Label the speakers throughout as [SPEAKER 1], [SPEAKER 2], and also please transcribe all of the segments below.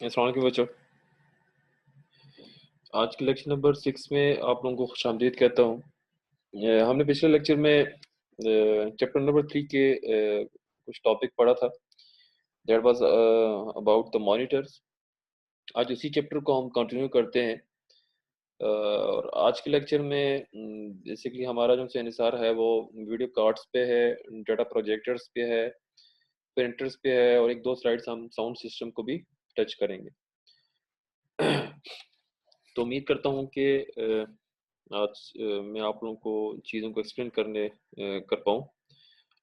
[SPEAKER 1] अस्सलाम वालेकुम बच्चों। आज के लेक्चर नंबर 6 में आप लोगों को खुशामदीद कहता हूँ। हमने पिछले लेक्चर में चैप्टर नंबर 3 के कुछ टॉपिक पढ़ा था। That was about the monitors. आज उसी चैप्टर को हम कंटिन्यू करते हैं। और आज के लेक्चर में बेसिकली हमारा जो सेनिसार है वो वीडियो कार्ड्स पे है, डाटा प्रोजेक्टर्स पे है, प्रिंटर्स पे है और एक दो स्लाइड्स हम साउंड सिस्टम को भी टच करेंगे। तो उम्मीद करता हूँ कि आज मैं आप लोगों को चीज़ों को एक्सप्लेन कर पाऊँ।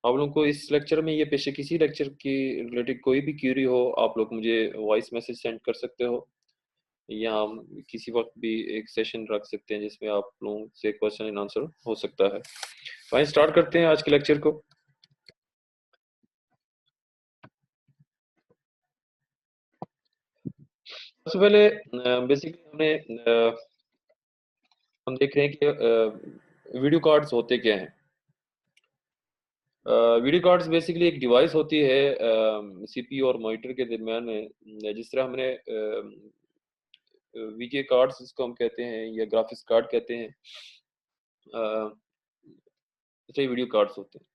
[SPEAKER 1] आप लोगों को इस लेक्चर में ये पेशे किसी लेक्चर की रिलेटेड कोई भी क्वेरी हो, आप लोग मुझे वॉइस मैसेज सेंड कर सकते हो या हम किसी वक्त भी एक सेशन रख सकते हैं जिसमें आप लोगों से क्वेश्चन एंड आंसर हो सकता है। तो आइए स्टार्ट करते हैं आज के लेक्चर को। सबसे पहले बेसिकली हम देख रहे हैं कि वीडियो कार्ड्स होते क्या हैं। वीडियो कार्ड्स बेसिकली एक डिवाइस होती है सीपीयू और मॉनिटर के दरमियान में। जिस तरह हमने वीजीए कार्ड्स जिसको हम कहते हैं या ग्राफिक्स कार्ड कहते हैं, ऐसे वीडियो कार्ड्स होते हैं।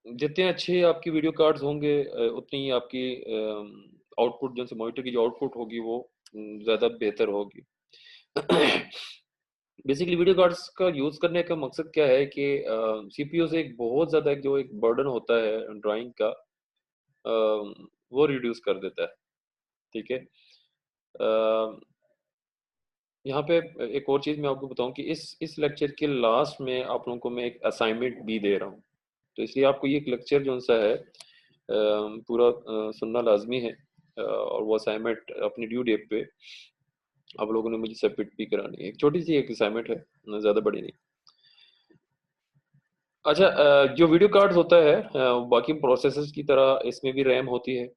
[SPEAKER 1] जितने अच्छे आपकी वीडियो कार्ड्स होंगे उतनी ही आपकी आउटपुट जैसे मॉनिटर की जो आउटपुट होगी वो ज़्यादा बेहतर होगी। बेसिकली वीडियो कार्ड्स का यूज़ करने का मकसद क्या है कि सीपीयू से एक बहुत ज़्यादा एक बर्डन होता है ड्राइंग का, वो रिड्यूस कर देता है। ठीक है। यहाँ पे एक और चीज़ मैं आपको बताऊँ कि इस लेक्चर के लास्ट में आप लोगों को मैं एक असाइनमेंट भी दे रहा हूँ। तो इसलिए आपको ये लेक्चर जो सा है पूरा सुनना लाजमी है। और वो असाइनमेंट अपनी ड्यू डेट पे आप लोगों ने मुझे सबमिट भी करानी है। एक छोटी सी एक असाइनमेंट है, ज़्यादा बड़ी नहीं। अच्छा, जो वीडियो कार्ड्स होता है बाकी प्रोसेसर्स की तरह इसमें भी रैम होती है।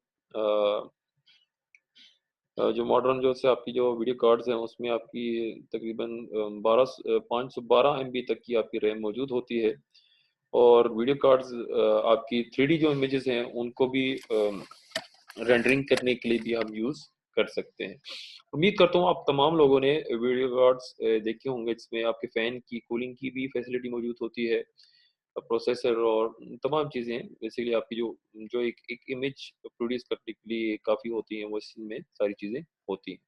[SPEAKER 1] जो मॉडर्न जो से आपकी जो वीडियो कार्ड्स हैं उसमें आपकी तकरीबन 512 MB तक की आपकी रैम मौजूद होती है। और वीडियो कार्ड्स आपकी 3D जो इमेजेस हैं उनको भी रेंडरिंग करने के लिए भी हम यूज़ कर सकते हैं। उम्मीद करता हूँ आप तमाम लोगों ने वीडियो कार्ड्स देखे होंगे जिसमें आपके फ़ैन की कूलिंग की भी फैसिलिटी मौजूद होती है, प्रोसेसर और तमाम चीज़ें बेसिकली आपकी जो जो एक इमेज प्रोड्यूस करने के लिए काफ़ी होती हैं, वो इसमें सारी चीज़ें होती हैं।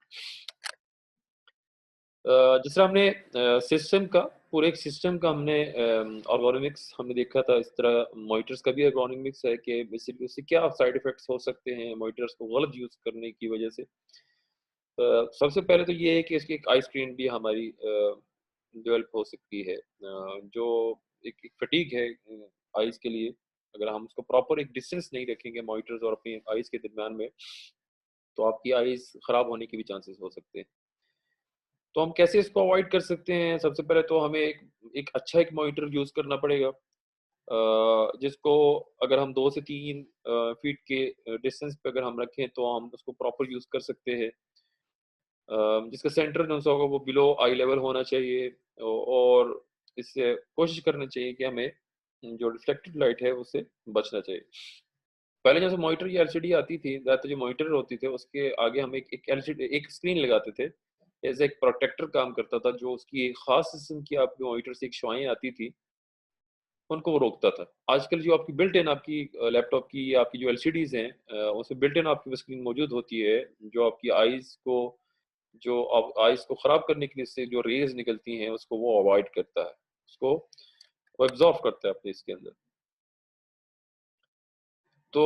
[SPEAKER 1] जिस तरह हमने सिस्टम का पूरे एक सिस्टम का हमने एर्गोनॉमिक्स हमने देखा था, इस तरह मॉनिटर्स का भी एर्गोनॉमिक्स है कि बेसिकली उससे क्या साइड इफ़ेक्ट्स हो सकते हैं मॉनिटर्स को गलत यूज़ करने की वजह से। सबसे पहले तो ये है कि इसकी एक आई स्क्रीन भी हमारी डेवलप हो सकती है, जो एक एक फटीग है आइज़ के लिए। अगर हम उसको प्रॉपर एक डिस्टेंस नहीं रखेंगे मॉनिटर्स और अपनी आइज़ के दरमियान में, तो आपकी आइज़ खराब होने के भी चांसेस हो सकते हैं। तो हम कैसे इसको अवॉइड कर सकते हैं? सबसे पहले तो हमें एक एक अच्छा एक मॉनिटर यूज़ करना पड़ेगा, जिसको अगर हम 2 से 3 फीट के डिस्टेंस पे अगर हम रखें तो हम उसको प्रॉपर यूज़ कर सकते हैं। जिसका सेंटर जो सा होगा वो बिलो आई लेवल होना चाहिए। और इससे कोशिश करनी चाहिए कि हमें जो रिफ्लेक्टेड लाइट है उससे बचना चाहिए। पहले जैसे मॉनिटर या एलसीडी आती थी, ज़्यादातर जो मॉनिटर होती थे उसके आगे हम एक एलसीडी एक स्क्रीन लगाते थे। एज़ एक प्रोटेक्टर काम करता था, जो उसकी एक ख़ास किस्म की आपकी मॉनिटर से एक शुआएँ आती थी, उनको वो रोकता था। आजकल जो आपकी बिल्ट इन आपकी लैपटॉप की या आपकी जो एलसीडीज़ हैं, उसमें बिल्ट इन आपकी वो स्क्रीन मौजूद होती है, जो आपकी आइज़ को ख़राब करने के लिए इससे जो रेज़ निकलती हैं, उसको वो अवॉइड करता है। उसको वो एब्ज़ॉर्ब करता है अपने इसके अंदर। तो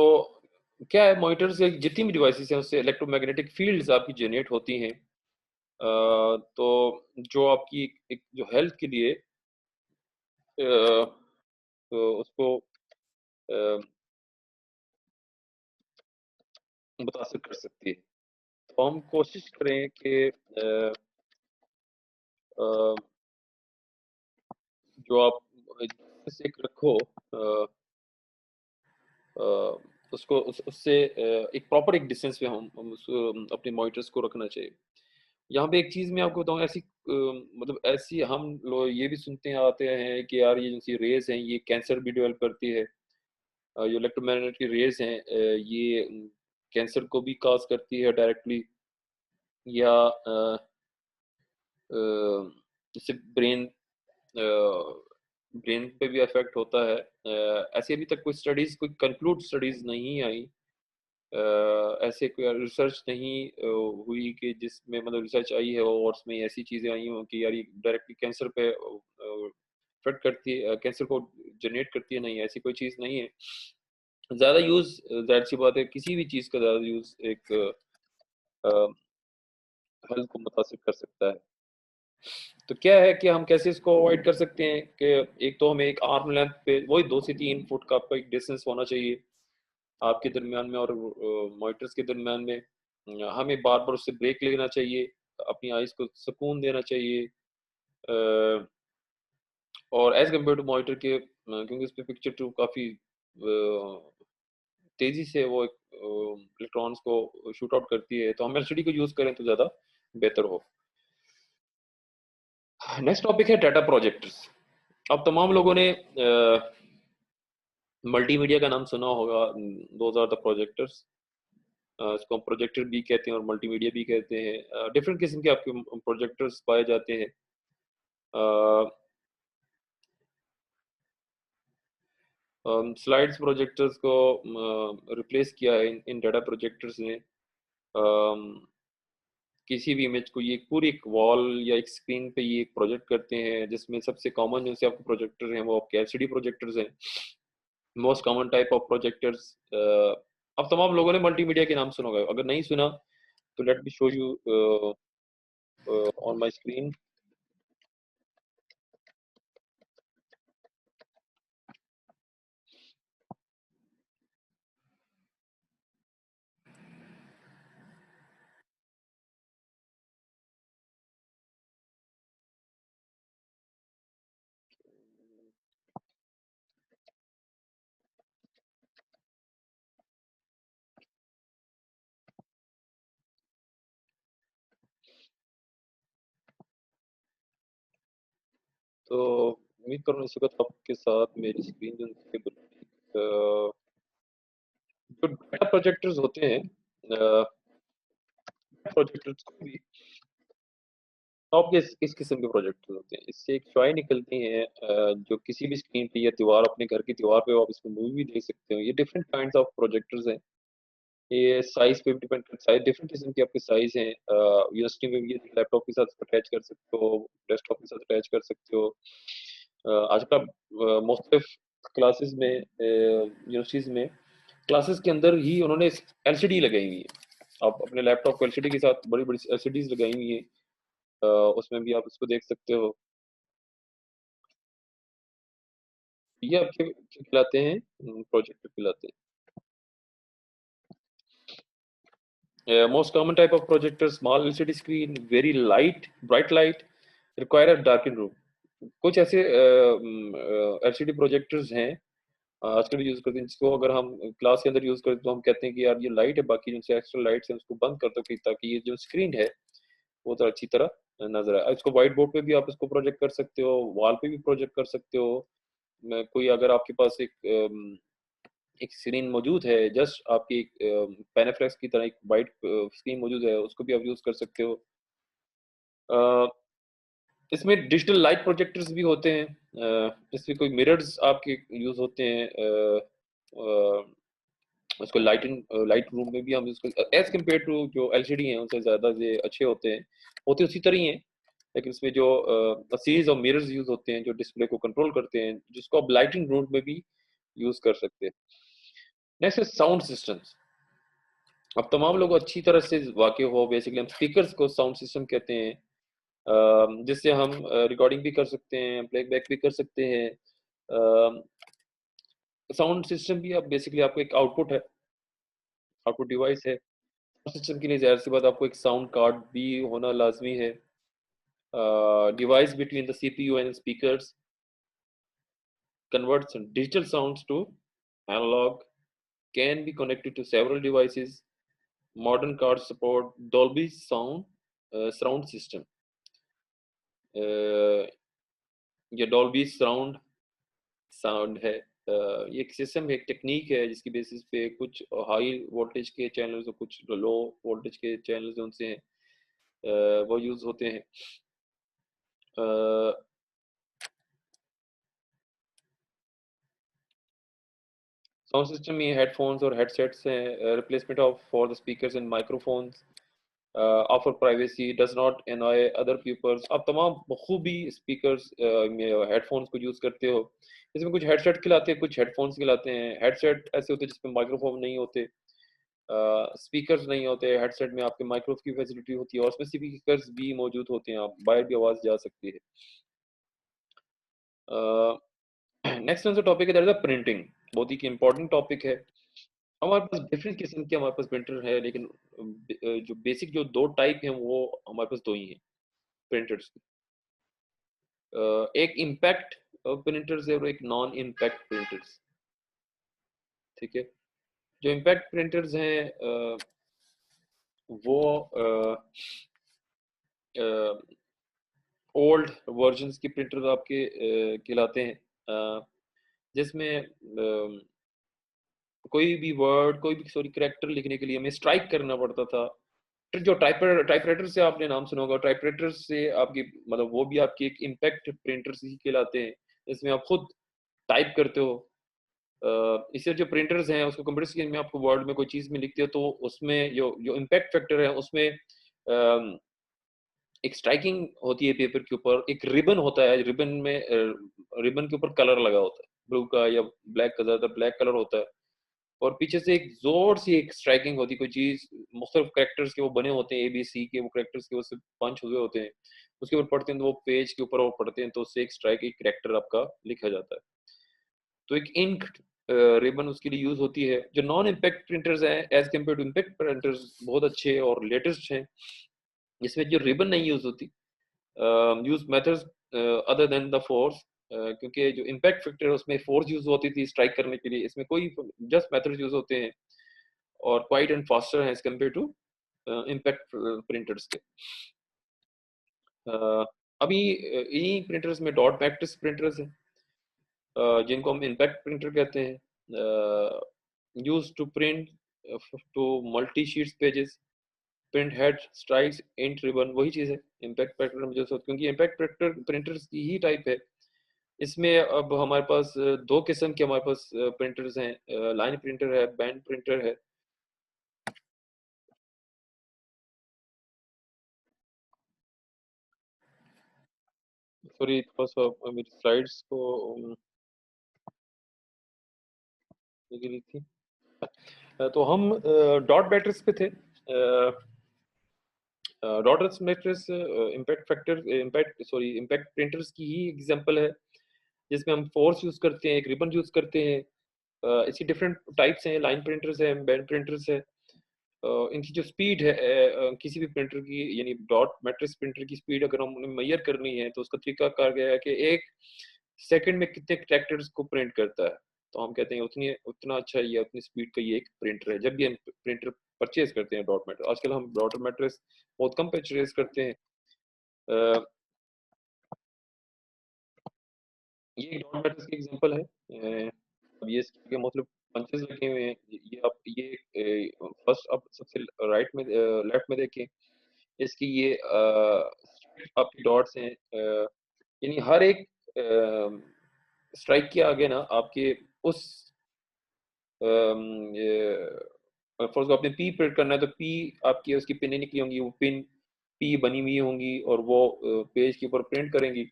[SPEAKER 1] क्या है, मॉनिटर से जितनी भी डिवाइसेज़ हैं उससे इलेक्ट्रोमैग्नेटिक फ़ील्ड्स आपकी जनरेट होती हैं। तो जो आपकी एक जो हेल्थ के लिए तो उसको अ, मुतासिर कर सकती है। तो हम कोशिश करें कि अ, जो आप से एक रखो, अ, उसको उससे एक प्रॉपर एक डिस्टेंस पे हम अपने मॉनिटर्स को रखना चाहिए। यहाँ पे एक चीज़ मैं आपको बताऊँ, ऐसी मतलब ऐसी हम लोग ये भी सुनते आते हैं कि यार ये जो सी रेज़ हैं ये कैंसर भी डेवलप करती है। जो इलेक्ट्रोमैग्नेटिक रेज़ हैं ये कैंसर को भी कॉज़ करती है डायरेक्टली या अ, इससे ब्रेन पे भी इफ़ेक्ट होता है। ऐसी अभी तक कोई स्टडीज़ कोई कंक्लूड स्टडीज़ नहीं आई। ऐसे कोई रिसर्च नहीं हुई कि जिसमें मतलब रिसर्च आई है और उसमें ऐसी चीज़ें आई हों कि यार ये डायरेक्टली कैंसर पे इफ़ेक्ट करती है, कैंसर को जनरेट करती है, नहीं ऐसी कोई चीज़ नहीं है। ज़्यादा यूज़ ज़ाहिर-सी बात है किसी भी चीज़ का ज़्यादा यूज़ एक अ, हेल्थ को मुतासिर कर सकता है। तो क्या है कि हम कैसे इसको अवॉइड कर सकते हैं कि एक तो हमें एक आर्म लेंथ पे वही 2 से 3 फुट का आपका एक डिस्टेंस होना चाहिए, आपके दरमियान में और मॉनिटर्स के दरमियान में। हमें बार-बार उससे ब्रेक लेना चाहिए, अपनी आइज़ को सुकून देना चाहिए। और एज़ कम्पेयर टू मॉनिटर के क्योंकि उसपे पिक्चर ट्यूब काफ़ी तेज़ी से वो इलेक्ट्रॉन्स को शूट आउट करती है, तो हम एलसीडी को यूज़ करें तो ज़्यादा बेहतर हो। नेक्स्ट टॉपिक है डाटा प्रोजेक्टर्स। अब तमाम लोगों ने मल्टीमीडिया का नाम सुना होगा, दोज़ आर द प्रोजेक्टर्स। इसको हम प्रोजेक्टर भी कहते हैं और मल्टीमीडिया भी कहते हैं। डिफरेंट किस्म के आपके प्रोजेक्टर्स पाए जाते हैं। स्लाइड्स प्रोजेक्टर्स को रिप्लेस किया है इन डाटा प्रोजेक्टर्स ने। अम, किसी भी इमेज को ये पूरी एक वॉल या एक स्क्रीन पे ये प्रोजेक्ट करते हैं, जिसमें सबसे कॉमन जो से आपके प्रोजेक्टर हैं वो आपके एलसीडी प्रोजेक्टर्स हैं। Most common type of projectors. अब तमाम लोगों ने मल्टीमीडिया के नाम सुना होगा, अगर नहीं सुना तो let me show you on my screen. तो उम्मीद करूँ इस वक़्त आपके साथ मेरी स्क्रीन जो है बिल्कुल जो डाटा प्रोजेक्टर्स होते हैं प्रोजेक्टर्स को भी टॉप किस किस्म के प्रोजेक्टर्स होते हैं। इससे एक शुआएँ निकलती हैं जो किसी भी स्क्रीन पे या दीवार अपने घर की दीवार पे आप इसमें मूवी भी देख सकते हो। ये डिफरेंट काइंड्स ऑफ प्रोजेक्टर्स हैं। ये साइज़ पे भी डिपेंड करता है, साइज़ डिफरेंट किस्म के आपके साइज़ हैं। यूनिवर्सिटी में भी ये लैपटॉप के साथ इसको अटैच कर सकते हो, डेस्कटॉप के साथ अटैच कर सकते हो। आजकल मुख्तलिफ क्लासेस में यूनिवर्सिटीज़ में क्लासेस के अंदर ही उन्होंने एलसीडी लगाई हुई है। आप अपने लैपटॉप को एलसीडी के साथ बड़ी-बड़ी एलसीडीज़ लगाई हुई हैं। उसमें भी आप इसको देख सकते हो। ये आपके क्या कहलाते हैं? प्रोजेक्टर कहलाते हैं। Most common type of projector small LCD screen, very light, bright light, require a darken room. कुछ ऐसे एलसीडी प्रोजेक्टर्स हैं आजकल यूज़ करते हैं, जिसको अगर हम क्लास के अंदर यूज़ करते हैं तो हम कहते हैं कि यार ये लाइट है, बाकी जो एक्स्ट्रा लाइट्स हैं उसको बंद कर दो कि ताकि ये जो स्क्रीन है वो तो अच्छी तरह नज़र आए। इसको व्हाइट बोर्ड पे भी आप इसको प्रोजेक्ट कर सकते हो, वॉल पे भी प्रोजेक्ट कर सकते हो। कोई अगर आपके पास एक स्क्रीन मौजूद है, जस्ट आपकी पैनाफ्लेक्स की तरह एक व्हाइट स्क्रीन मौजूद है, उसको भी आप यूज़ कर सकते हो। अ, इसमें डिजिटल लाइट प्रोजेक्टर्स भी होते हैं। इसमें कोई मिरर्स आपके यूज़ होते हैं। अ, उसको लाइट रूम में भी हम उसको एज़ कम्पेयर टू जो एलसीडी हैं, उनसे ज़्यादा ये अच्छे होते हैं। होते उसी तरह ही हैं, लेकिन इसमें जो सीरीज़ ऑफ मिरर्स यूज़ होते हैं, जो डिस्प्ले को कंट्रोल करते हैं, जिसको आप लाइटिंग रूम में भी यूज़ कर सकते हैं। नेक्स्ट है साउंड सिस्टम्स। अब तमाम लोग अच्छी तरह से वाकिफ़ हो, बेसिकली हम स्पीकर्स को साउंड सिस्टम कहते हैं। जिससे हम रिकॉर्डिंग भी कर सकते हैं, प्लेबैक भी कर सकते हैं। अ, साउंड सिस्टम भी अब बेसिकली आपको एक आउटपुट डिवाइस है। सिस्टम के लिए ज़ाहिर-सी बात आपको एक साउंड कार्ड भी होना लाज़मी है। Device between the CPU and speakers converts digital sounds to analog, can be connected to several devices. Modern cars support Dolby surround system. ये डॉल्बी सराउंड साउंड है। ये एक सिस्टम है, एक टेक्निक है जिसकी बेसिस पे कुछ हाई वोल्टेज के चैनल्स और कुछ लो वोल्टेज के चैनल्स जो उनसे हैं वो यूज़ होते हैं। साउंड सिस्टम में हेडफोन्स और हेडसेट्स हैं, replacement of for the speakers and microphones, offer privacy, does not annoy other peoples. आप तमाम बखूबी स्पीकर्स हेडफोन्स को यूज़ करते हो। इसमें कुछ हेडसेट खिलाते हैं, कुछ हेडफोन्स खिलाते हैं। हेडसेट ऐसे होते हैं जिसमें माइक्रोफोन नहीं होते, स्पीकर्स नहीं होते। हेडसेट में आपके माइक्रोफोन की फैसिलिटी होती है और उसमें स्पीकर्स भी मौजूद होते हैं, आप बाहर भी आवाज़ जा सकती है। नेक्स्ट जो टॉपिक है दैट इज प्रिंटिंग, बहुत ही इंपॉर्टेंट टॉपिक है। हमारे पास डिफरेंट किस्म के हमारे पास प्रिंटर है, लेकिन जो बेसिक जो दो टाइप हैं वो हमारे पास दो ही हैं प्रिंटर्स की। एक इम्पैक्ट प्रिंटर्स है और एक नॉन इम्पैक्ट प्रिंटर्स। ठीक है, जो इम्पैक्ट प्रिंटर्स हैं वो ओल्ड वर्जन्स की प्रिंटर आपके कहलाते हैं, जिसमें कोई भी वर्ड, कोई भी सॉरी कैरेक्टर लिखने के लिए हमें स्ट्राइक करना पड़ता था। फिर जो टाइपराइटर से आपने नाम सुना होगा, टाइपराइटर से आपकी मतलब वो भी आपकी एक इम्पैक्ट प्रिंटर्स ही कहलाते हैं, इसमें आप खुद टाइप करते हो। इससे जो प्रिंटर्स हैं उसको कंप्यूटर स्क्रीन में आपको वर्ड में कोई चीज़ में लिखते हो तो उसमें जो जो इम्पैक्ट फैक्टर है उसमें एक स्ट्राइकिंग होती है पेपर के ऊपर, एक रिबन होता है, रिबन में रिबन के ऊपर कलर लगा होता है, ब्लू का या ब्लैक का, ज़्यादातर ब्लैक कलर होता है, और पीछे से एक जोर सी एक स्ट्राइकिंग होती है। कोई चीज मुख्तलिफ कैरेक्टर्स के वो बने होते हैं, ABC के वो कैरेक्टर्स के वो से पंच हुए होते हैं, उसके ऊपर पढ़ते हैं तो वो पेज के ऊपर वो पढ़ते हैं तो उससे एक स्ट्राइक, एक कैरेक्टर आपका लिखा जाता है। तो एक इंक रिबन उसके लिए यूज होती है। जो नॉन इम्पैक्ट प्रिंटर्स हैं as compare to impact printers बहुत अच्छे और लेटेस्ट हैं, जिसमें जो रिबन नहीं यूज होती, use methods other than the force, क्योंकि जो इम्पैक्ट फैक्टर है उसमें फोर्स यूज होती थी स्ट्राइक करने के लिए, इसमें कोई जस्ट मेथड्स यूज होते हैं और क्वाइट एंड फास्टर है as compare to impact printers के। अभी इन्हीं प्रिंटर्स में डॉट मैट्रिक्स प्रिंटर्स हैं, जिनको हम इम्पैक्ट प्रिंटर कहते हैं, use to print to multi sheets pages, print head strikes ink ribbon, वही चीज़ है इम्पैक्ट प्रिंटर में जो, क्योंकि इम्पैक्ट प्रिंटर प्रिंटर्स की ही टाइप है। इसमें अब हमारे पास दो किस्म के हमारे पास प्रिंटर्स हैं, लाइन प्रिंटर है, बैंड प्रिंटर है। सॉरी थोड़ा सा मेरी स्लाइड्स को गिरी थी। तो हम डॉट मैट्रिक्स पे थे। Dot matrix impact factor impact sorry impact printers की ही एग्जांपल है, जिसमें हम फोर्स यूज करते हैं, एक रिबन यूज करते हैं। इसकी डिफरेंट टाइप्स हैं, लाइन प्रिंटर्स हैं, बैंड प्रिंटर्स है। इनकी जो स्पीड है किसी भी प्रिंटर की, यानी डॉट मैट्रिक्स प्रिंटर की स्पीड अगर हम उन्हें मैयर करनी है तो उसका तरीका कार गया है कि एक सेकंड में कितने कैरेक्टर्स को प्रिंट करता है। तो हम कहते हैं उतनी उतना अच्छा ये उतनी स्पीड का ये एक प्रिंटर है। जब भी हम प्रिंटर परचेज करते हैं डॉट मैट्रिक्स, आजकल हम डॉट मैट्रिक्स बहुत कम परचेज करते हैं। अ, ये डॉट मैट्रिक्स की एग्जांपल है। अब ये इसके मतलब पंचेस लगे हुए हैं, ये आप ये फर्स्ट आप सबसे राइट में लेफ्ट में देखें, इसकी ये आपकी डॉट्स हैं, यानी हर एक स्ट्राइक के आगे ना आपके उस फॉर आपने पी प्रिंट करना है तो पी आपकी उसकी पिनें निकली होंगी, वो पिन पी बनी हुई होंगी और वो पेज के ऊपर प्रिंट करेंगी।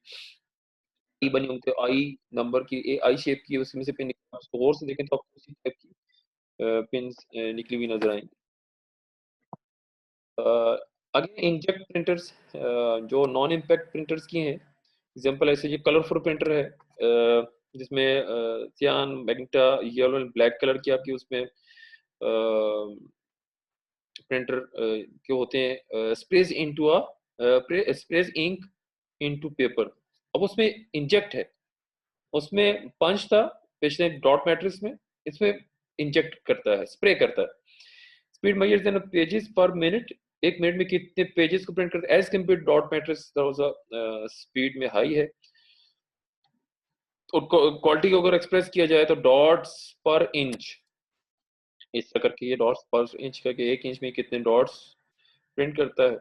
[SPEAKER 1] पी बनी होंगी तो आई नंबर की आई शेप की उसमें से पिन गौर से देखें तो आपको उसी टाइप की पिन्स निकली हुई नजर आएंगी। अगेन इंकजेट प्रिंटर्स जो नॉन इम्पैक्ट प्रिंटर्स की हैं एग्जांपल, ऐसे ये कलरफुल प्रिंटर है, जिसमें cyan magenta yellow and black colour की आपकी उसमें प्रिंटर के होते हैं, sprays into sprays ink into paper. अब उसमें इंजेक्ट है, उसमें पंच था पिछले डॉट मैट्रिक्स में, इसमें इंजेक्ट करता है, स्प्रे करता है। Speed measures then pages per minute, एक मिनट में कितने पेजेस को प्रिंट करता है as compare dot matrix speed में हाई है। और क्वालिटी को अगर एक्सप्रेस किया जाए तो डॉट्स पर इंच, इस तरह करके ये डॉट्स पर इंच करके 1 इंच में कितने डॉट्स प्रिंट करता है,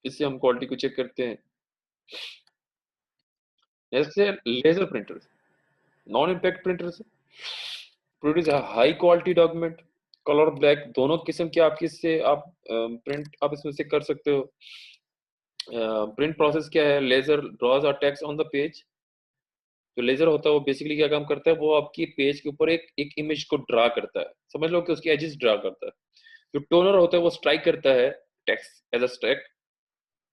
[SPEAKER 1] इससे हम क्वालिटी को चेक करते हैं। जैसे laser printers, non impact printers produce high quality document, colour black दोनों किस्म के आपके इससे आप प्रिंट आप इसमें से कर सकते हो। प्रिंट प्रोसेस क्या है? Laser draws are text on the page. जो लेजर होता है वो बेसिकली क्या काम करता है, वो आपकी पेज के ऊपर एक एक इमेज को ड्रा करता है, समझ लो कि उसकी एजेस ड्रा करता है। जो टोनर होता है वो स्ट्राइक करता है टेक्स्ट एज अ स्ट्राइक,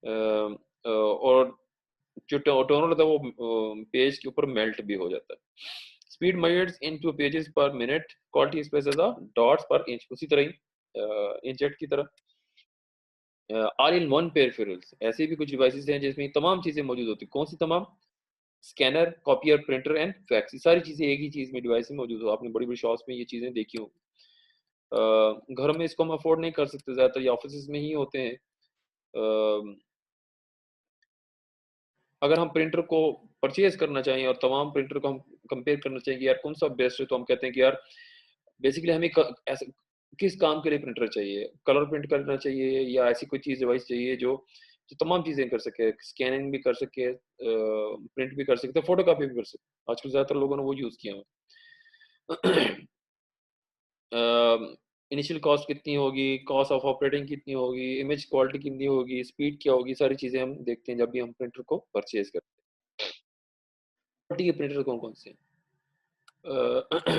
[SPEAKER 1] और जो टोनर होता है वो पेज के ऊपर मेल्ट भी हो जाता है। Speed measures into pages per minute, quality express as a dots per inch, उसी तरह ही इंचेट की तरह। ऑल इन वन पेरिफेरल्स, ऐसे भी कुछ डिवाइसेस हैं जिसमें तमाम चीजें मौजूद होती हैं। कौन सी तमाम? Scanner, copier, printer and fax, ये सारी चीजें एक ही चीज में डिवाइस में मौजूद हो। आपने बड़ी बड़ी शॉप्स में ये चीजें देखी हो। घर में इसको हम अफोर्ड नहीं कर सकते, ज्यादातर ये ऑफिस में ही होते हैं। अगर हम प्रिंटर को परचेज करना चाहिए और तमाम प्रिंटर को हम कंपेयर करना चाहिए कि यार कौन सा बेस्ट है, तो हम कहते हैं कि यार बेसिकली हमें ऐसे किस काम के लिए प्रिंटर चाहिए, कलर प्रिंट करना चाहिए या ऐसी कोई चीज डिवाइस चाहिए जो जो तमाम चीजें कर सके, स्कैनिंग भी कर सके, प्रिंट भी कर सकते, फोटो कॉपी भी कर सकते। आजकल ज्यादातर लोगों ने वो यूज किया है। इनिशियल कॉस्ट कितनी होगी, कॉस्ट ऑफ ऑपरेटिंग कितनी होगी, इमेज क्वालिटी कितनी होगी, स्पीड क्या होगी, सारी चीजें हम देखते हैं जब भी हम प्रिंटर को परचेज करते हैं। ये प्रिंटर कौन कौन से हैं?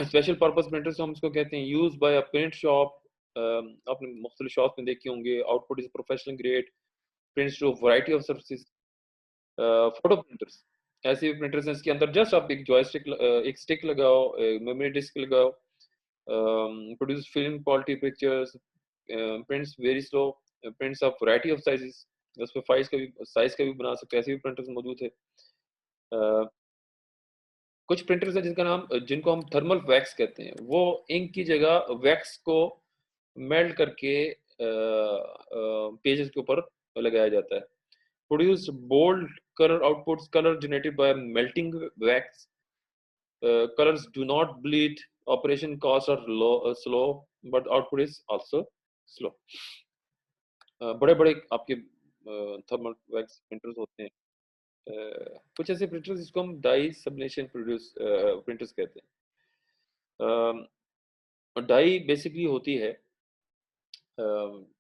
[SPEAKER 1] स्पेशल पर्पस प्रिंटर्स हम इसको कहते हैं, use by a print shop. आपने मुख्तलिफ शॉप में देखे होंगे। Output is professional grade, prints to variety of services. Photo printers, ऐसे प्रिंटर्स हैं इसके अंदर जस्ट आप एक जॉयस्टिक, एक स्टिक लगाओ, मेमोरी डिस्क लगाओ, produce film quality pictures, prints very slow, prints of variety of sizes, उसमें साइज का भी बना सकते हैं, ऐसे भी प्रिंटर्स मौजूद है। कुछ प्रिंटर्स हैं जिनको हम थर्मल वैक्स कहते हैं, वो इंक की जगह वैक्स को मेल्ट करके पेजेस के ऊपर लगाया जाता है। Produce bold colour outputs, colour generated by melting wax, colours do not bleed, operation cost are slow but output is also slow. बड़े बड़े आपके थर्मल वैक्स प्रिंटर्स होते हैं। कुछ ऐसे प्रिंटर्स जिसको हम डाई सबलिमेशन प्रोड्यूस प्रिंटर्स कहते हैं। डाई बेसिकली होती है,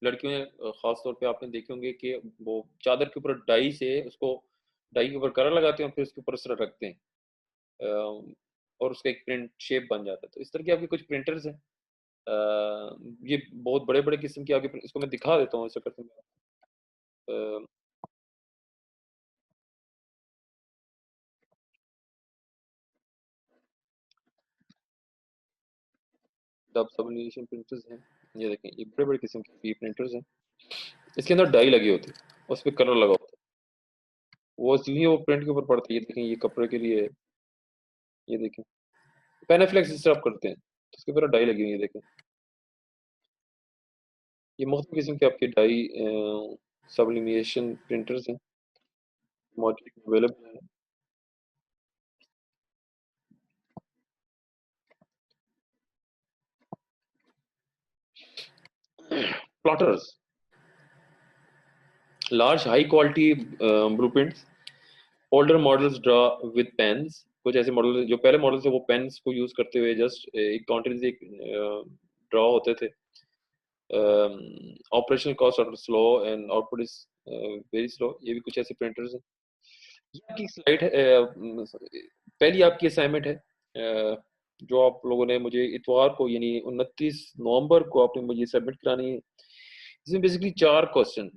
[SPEAKER 1] लड़कियों में खास तौर पे आपने देखे होंगे कि वो चादर के ऊपर डाई से उसको, डाई के ऊपर कलर लगाते हैं और फिर उसके ऊपर उससे रखते हैं, और उसका एक प्रिंट शेप बन जाता है। तो इस तरह के आपके कुछ प्रिंटर्स हैं। ये बहुत बड़े बड़े किस्म के आपके, इसको मैं दिखा देता हूँ ऐसा करते हैं। डब सबलिमेशन प्रिंटर्स हैं, ये देखें, ये बड़े बड़े किस्म के प्रिंटर्स हैं। इसके अंदर डाई लगी होती है, उस पर कलर लगा होता है, वो इसलिए वो प्रिंट के ऊपर पड़ता है। ये देखें, ये कपड़े के लिए है, ये देखें पेनाफ्लेक्स जिससे आप करते हैं, तो उसके ऊपर डाई लगी हुई है, देखें। ये मुख्तलिफ किस्म के आपके डाई सब्लिमेशन प्रिंटर्स हैं, मार्केट में अवेलेबल हैं। Plotters, large high quality blueprints, older models draw with pens. कुछ ऐसे मॉडल जो पहले मॉडल थे वो पेन्स को यूज करते हुए जस्ट एक काउंटर से एक ड्रॉ होते थे। Operational cost are slow and output is very slow. ये भी कुछ ऐसे प्रिंटर्स हैं। ये आपकी स्लाइड है, पहली आपकी असाइनमेंट है, जो आप लोगों ने मुझे इतवार को यानी 29 नवंबर को आपने मुझे सबमिट करानी है। इसमें बेसिकली 4 क्वेश्चन।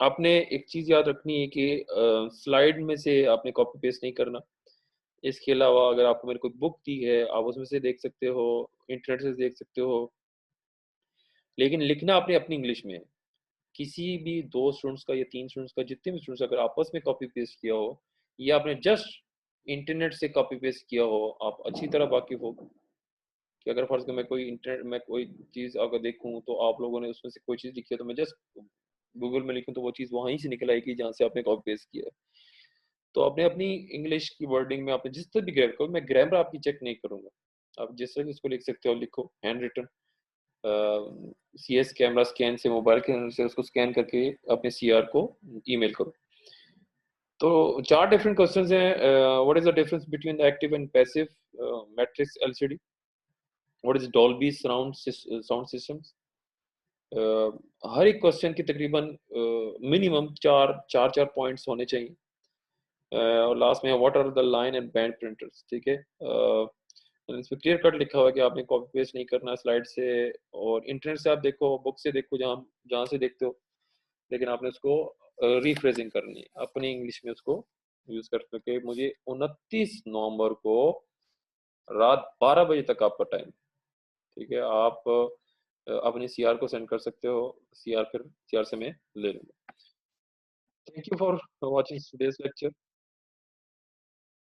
[SPEAKER 1] आपने एक चीज याद रखनी है कि स्लाइड में से आपने कॉपी पेस्ट नहीं करना। इसके अलावा अगर आपको मेरे कोई बुक दी है आप उसमें से देख सकते हो, इंटरनेट से देख सकते हो, लेकिन लिखना आपने अपनी इंग्लिश में है। किसी भी 2 स्टूडेंट्स का या 3 स्टूडेंट्स का, जितने भी स्टूडेंट्स अगर आपस में कॉपी पेस्ट किया हो या आपने जस्ट इंटरनेट से कॉपी पेस्ट किया हो, आप अच्छी तरह वाकिफ हो कि अगर फर्ज मैं कोई इंटरनेट में कोई चीज़ अगर देखूं तो आप लोगों ने उसमें से कोई चीज़ लिखी है तो मैं जस्ट गूगल में लिखूं तो वो चीज़ वहीं से निकल आएगी जहां से आपने कॉपी पेस्ट किया है। तो आपने अपनी इंग्लिश की वर्डिंग में आपने जिस तरह भी ग्रामर करो, मैं ग्रामर आपकी चेक नहीं करूँगा। आप जिस तरह भी इसको लिख सकते हो लिखो, handwritten. CS camera scan से मोबाइल के अंदर से उसको स्कैन करके अपने सीआर को ईमेल करो। तो 4 डिफरेंट क्वेश्चंस हैं। What is the difference between the active and passive matrix LCD? What is Dolby sound systems? हर एक क्वेश्चन की तकरीबन मिनिमम 4 पॉइंट्स होने चाहिए। और लास्ट में what are the line and band printers, ठीक है? इसमें क्लियर कट लिखा हुआ है कि आपने कॉपी पेस्ट नहीं करना स्लाइड से, और इंटरनेट से आप देखो, बुक से देखो, जहाँ जहाँ से देखते हो, लेकिन आपने उसको रीफ्रेजिंग करनी है अपनी इंग्लिश में, उसको यूज कर सके। मुझे 29 नवंबर को रात 12 बजे तक आपका टाइम, ठीक है? आप अपने सीआर को सेंड कर सकते हो, सीआर फिर सीआर से मैं ले लूंगा। Thank you for watching today's lecture.